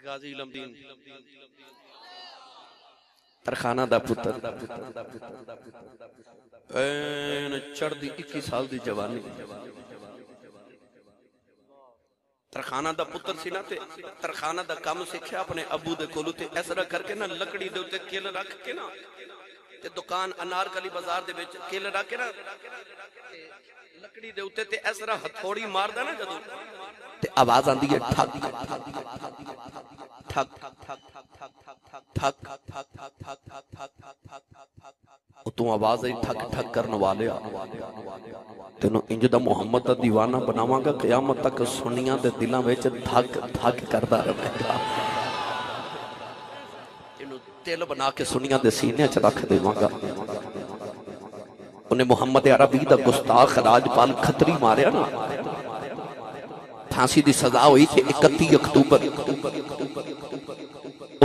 गाजी लमदीन तरखाना दा पुत्र चढ़दी 21 साल दी जवानी तरखाना दा पुत्र सी ना ते तरखाना दा काम सीखिया अपने अबू दे कोलों ते इस तरह करके ना लकड़ी दे उत्ते किल रख के ना ते दुकान अनारकली बाजार दे विच किल रख के ना लकड़ी दे उत्ते ते इस तरह हथौड़ी मारदा ना जदों ते आवाज आंदी है ठक ठक ठक तू आवाज आई ठक ठक करने वाले तेन इंज दा मुहम्मद दा दीवाना बनावांगा क़यामत तक सुनियां दे दिलां विच धक धक करदा रहेगा तेनू दिल बना के सुनियां दे सीने च रख देवांगा उन्हें मुहम्मद अरबी दा गुस्ताख राजपाल खतरी मारिया ना फांसी दी सजा हुई थी 31 अक्तूबर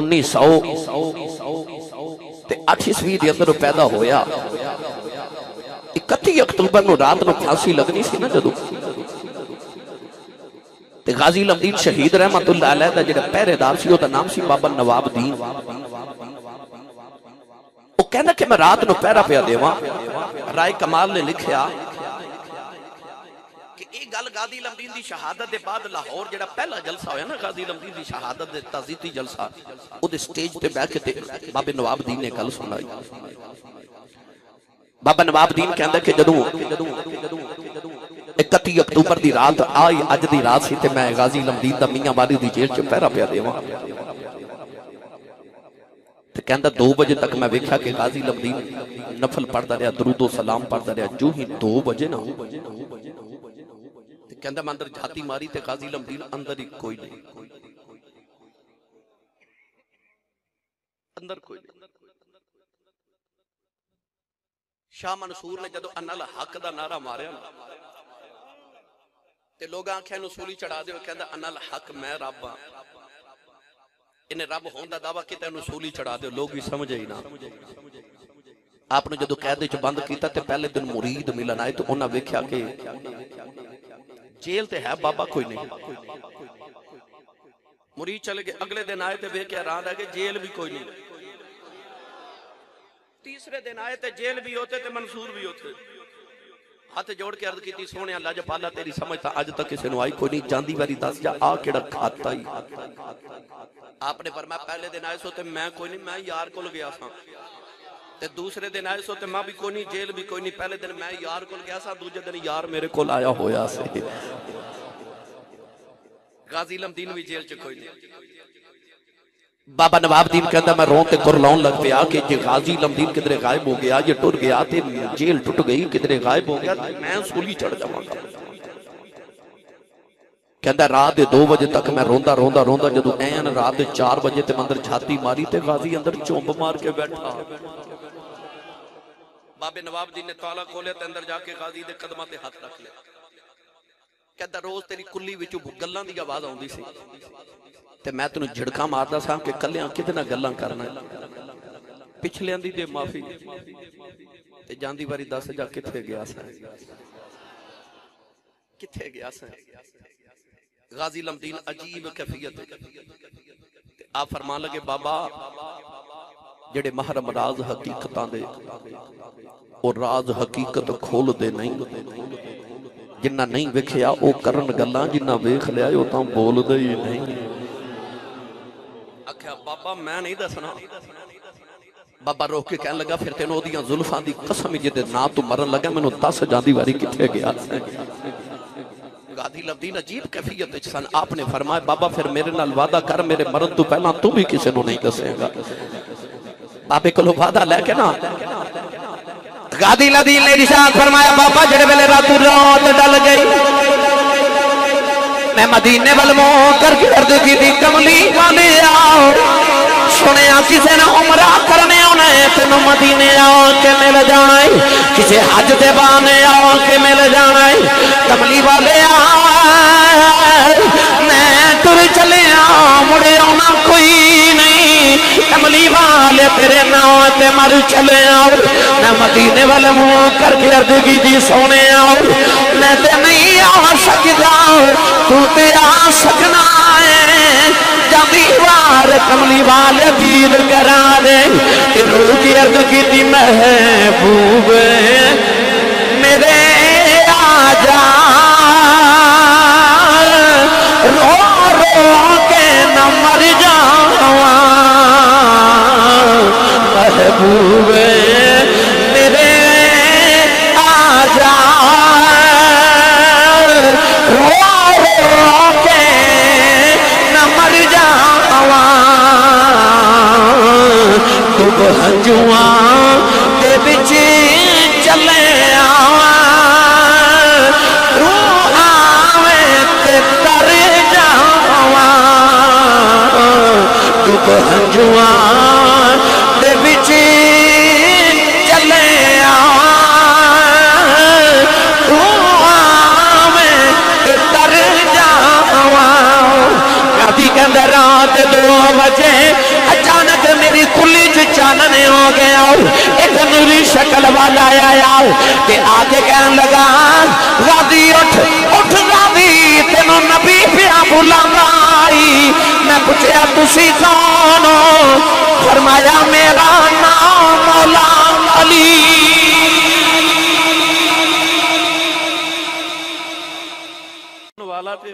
1908 दे अंदर पैदा होया 31 अक्तूबर नु रात नु फांसी लगनी सी ना जदों ते गाजी लमदीन शहीद रहमतुल्लाह अलैह दा जेड़ा पहरेदार सी ओदा नाम सी बाबा नवाबुद्दीन ओ कहंदा कि मैं रात नु पहरा पिया देवां राय कमाल ने लिखिया गल गाजी लमदीन दी शहादत दे बाद लाहौर जेड़ा पहला जलसा होया ना गाजी लमदीन दी शहादत दे ताज़ीती जलसा ओदे स्टेज ते बैठ के बाबे नवाबुद्दीन ने गल सुनाई बाबा नवाबुद्दीन कहंदा कि जदों 31 अक्तूबर दी रात आई अज दी रात सी ते मैं गाजी लमदीन दा मियां वाली दी जेल च पहरा पिया देवां ते कहंदा 2 बजे तक मैं वेख्या कि गाजी लमदीन नफल पढ़दा रहा दुरूद व सलाम पढ़दा रहा जो ही 2 बजे ना कहंदा मैं अंदर झाती मारी ते गाजी लमदीन अंदर ही कोई नहीं अंदर कोई नहीं शाह मंसूर ने जदों अनल हक दा नारा मारिया ना ते लोग आंखें नूं सूली चढ़ा दे कहंदा अनल हक मैं रब हां इन्हें रब होने का दावा किया तेन सूली चढ़ा दो लोग भी समझे ही ना आपने जो कैद च बंद किया तो पहले दिन मुरीद मिलन आए तो उन्हें वेख्या कि जेल ते है बाबा कोई नहीं मुरीद चले गए अगले दिन आए तो वेख्या हैरान है कि जेल भी कोई नहीं तीसरे दिन आए तो जेल भी होते तो मंसूर भी होते हाथ जोड़ के अर्ज की सोने लजपाला तेरी समझ था अज तक किसी आई कोई नहीं जांदी वारी दस जा आ केड़ा खाता ही आपने पर मैं पहले दिन आए सो ते मैं कोई नहीं मैं यार को गया सा ते दूसरे दिन आए सो ते मैं भी कोई नहीं जेल भी कोई नहीं पहले दिन मैं यार को गया सा दूसरे दिन यार मेरे को आया होया से गाजी लमदीन भी जेल च कोई नहीं बाबा नवाबुद्दीन कहता मैं रोन ते कुरलाउन लग पिया कि जे गाजी लमदीन किधरे गायब हो गया जे टुर गया ते जेल टूट गई किधरे गायब हो गया मैं सूली चढ़ जावांगा कहता रात दे 2 बजे तक मैं रोंदा रोंदा रोंदा जदों ऐन रात दे 4 बजे ते अंदर छाती मारी ते गाजी अंदर चुंब मार के बैठा बाबे नवाबुद्दीन ने ताला खोलिया ते अंदर जाके गाजी दे कदमां ते हाथ रख लिया कहता रोज तेरी कुल्ली विचों गल्लां दी आवाज आउंदी सी ते मैं तेनू झिड़का मारदा सा कि कल्लियां किते नाल गल्लां करना पिछलियां दी दे माफी ते जांदी वारी दस जा किथे गया सा किथे गया सा गाजी लमदीन अजीब कैफियत आप फरमान लगे बाबा जेड़े महरम राज हकीकतां दे और राज हकीकत खोल दे नहीं जिन्ना नहीं वेखिया ओ करन गल्लां जिन्ना वेख लिया ओ तां बोलदे ही नहीं आख्या बाबा मैं नहीं दसना बाबा रोक के कहने लगा फिर तेन ओदियां जुल्फां दी कसम जिदे ना तू मरन लगा मैनू दस जांदी वारी किथे गया गाजी लमदीन अजीब कैफियत च सन आपने फरमाया बाबा फिर मेरे नाल वादा कर मेरे मरन तो पहला तू भी किसी को नहीं दसेगा बाबे को वादा लेके ना गाजी लमदीन ने इरशाद फरमाया बाबा जेड़े वेले रात डल गई मैं मदीने वल मुंह करके अर्ज की थी कमली वाले आओ सुनिया किसी ने उमरा करने आना है तेन मदीने आके मिल जाना है किसी हज के बहाने आके मिल जाना है कमली वाले मैं तुर चले मुड़े आना कोई नहीं कमली वाले तेरे नाम ते मर चले आओ मैं मदीने वाले मुंह करके अर्ज की थी सोने आओ मैं ते नहीं आ सकता तू ते आ सकना है जब दीवार कमली वाले दीद करा दे रूह की अर्ज की थी महबूब मेरे आजा रो रो के न मर जावा महबूब मेरे आजा रो रो के न मर जावा तू हंजुआ के बिच चले आवा रू आवे ते तर जावा तू हंजुआ के बिच चले आवा रू आवे ते तर जावा राती कहंदा रात 2 बजे अचानक मेरी कुली च चानन हो गया एक नूरी शक्ल वाला आया ते आके कहन लगा राधी उठ उठ राधी तेनू नबी पिया बुलांदा आई मैं पूछया तुसी कौन हो फरमाया मेरा नाम मौला अली वाला पे